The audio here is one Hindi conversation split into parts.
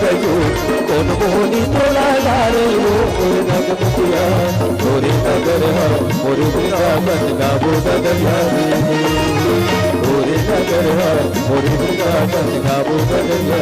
गयो कौन मोहनी तोला डारे वो मोरे नगमतिया मोरे नगर मोरे वृंदावन गावो बदलिया मोरे नगर मोरे वृंदावन गावो बदलिया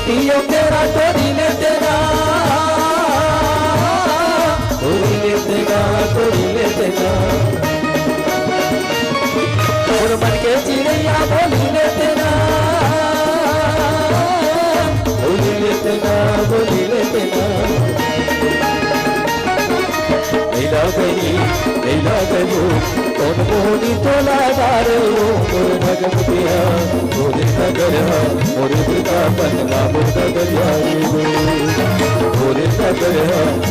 पियो तेरा तोरी ले तेरा तोरी ले तेरा तोरी ले तेरा और मन के चिड़िया बोली ले तेरा बोली ले तेरा बोली ले तेरा लैला गयो कौन मोहनी तोला डारे वो मोरे भगवतिया मोरे नगर मोरे वृंदावन गावो बदलिया मोरे नगर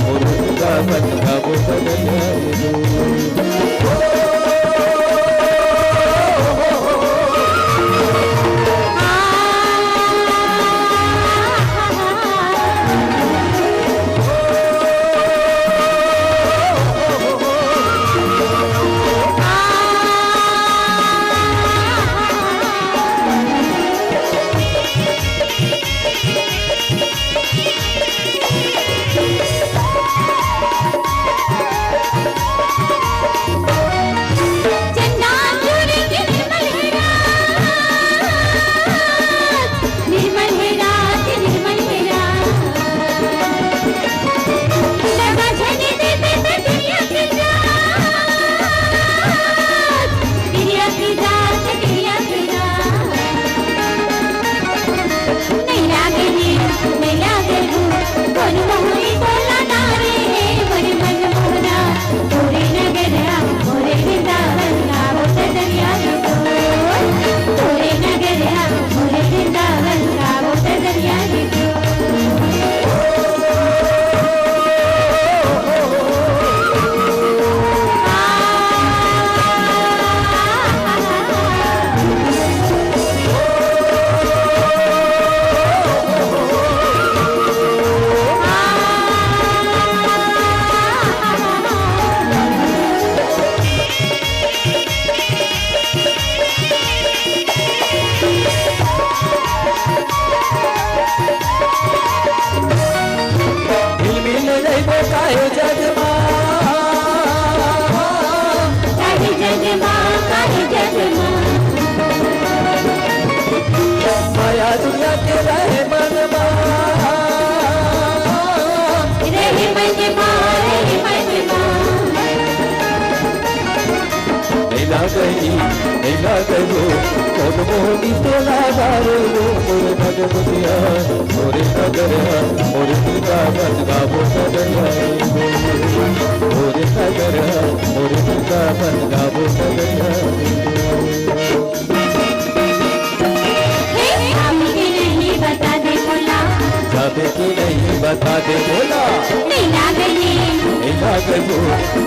मोरे वृंदावन गावो बदलिया गयो कौन मोहनी तोला डारे वो मोरे भगवतिया मोरे नगर मोरे वृंदावन गावो बदलिया मोरे नगर मोरे वृंदावन गावो बदलिया जाबे की नहीं बता दे बोला लीला गजो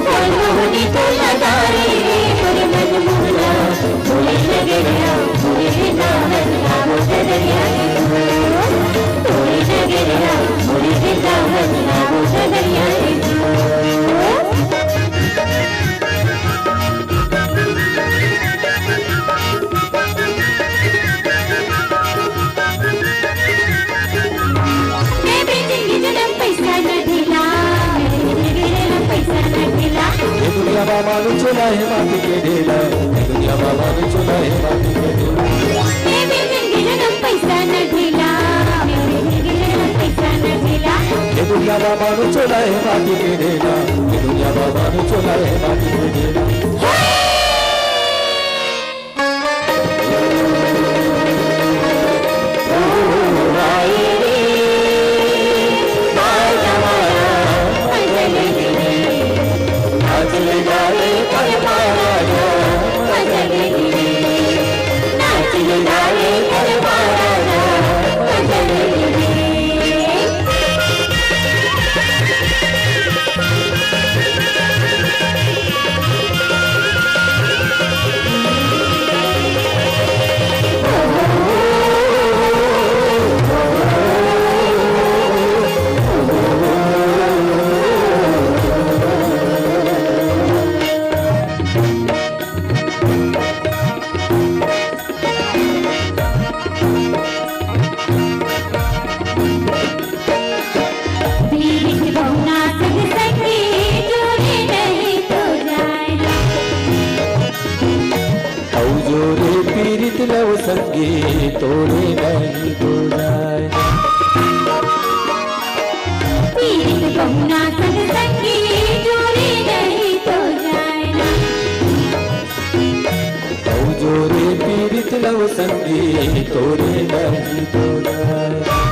मनमोहनी तो लगा रे पर मनमोहना फूले लगे गया फूले दामन लावो दरिया फूले लगे गया फूले दामन लावो दरिया दुनिया बाबा ने चला है माटी के ढेला दुनिया बाबा ने चला है माटी के ढेला पैसा न ढीला पैसा न ढीला दुनिया बाबा ने चला है माटी के ढेला दुनिया बाबा ने चला है माटी के ढेला लव संगी तोड़े नहीं तो जाए पीरित बहुना संग संगी जोड़े नहीं तो जाए जोरे पीरित लव संगी तोड़े नहीं तो जाए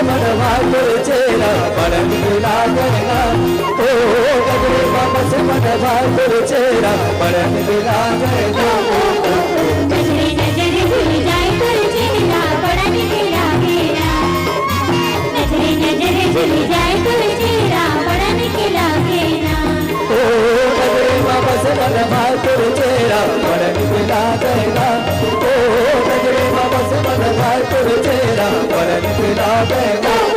मनवा तोर चेहरा बड़ा निकला गया ओ गजरे बाबा से मनवा तोर चेहरा बड़ा निकला गया नजरे नजरे भूल जाए तोर चेहरा बड़ा निकला गया नजरे नजरे भूल जाए तोर चेहरा बड़ा निकला गया ओ गजरे बाबा से मनवा तोर चेहरा बड़ा निकला गया ओ गजरे बाबा से मनवा तोर चेहरा बड़ा निकला गया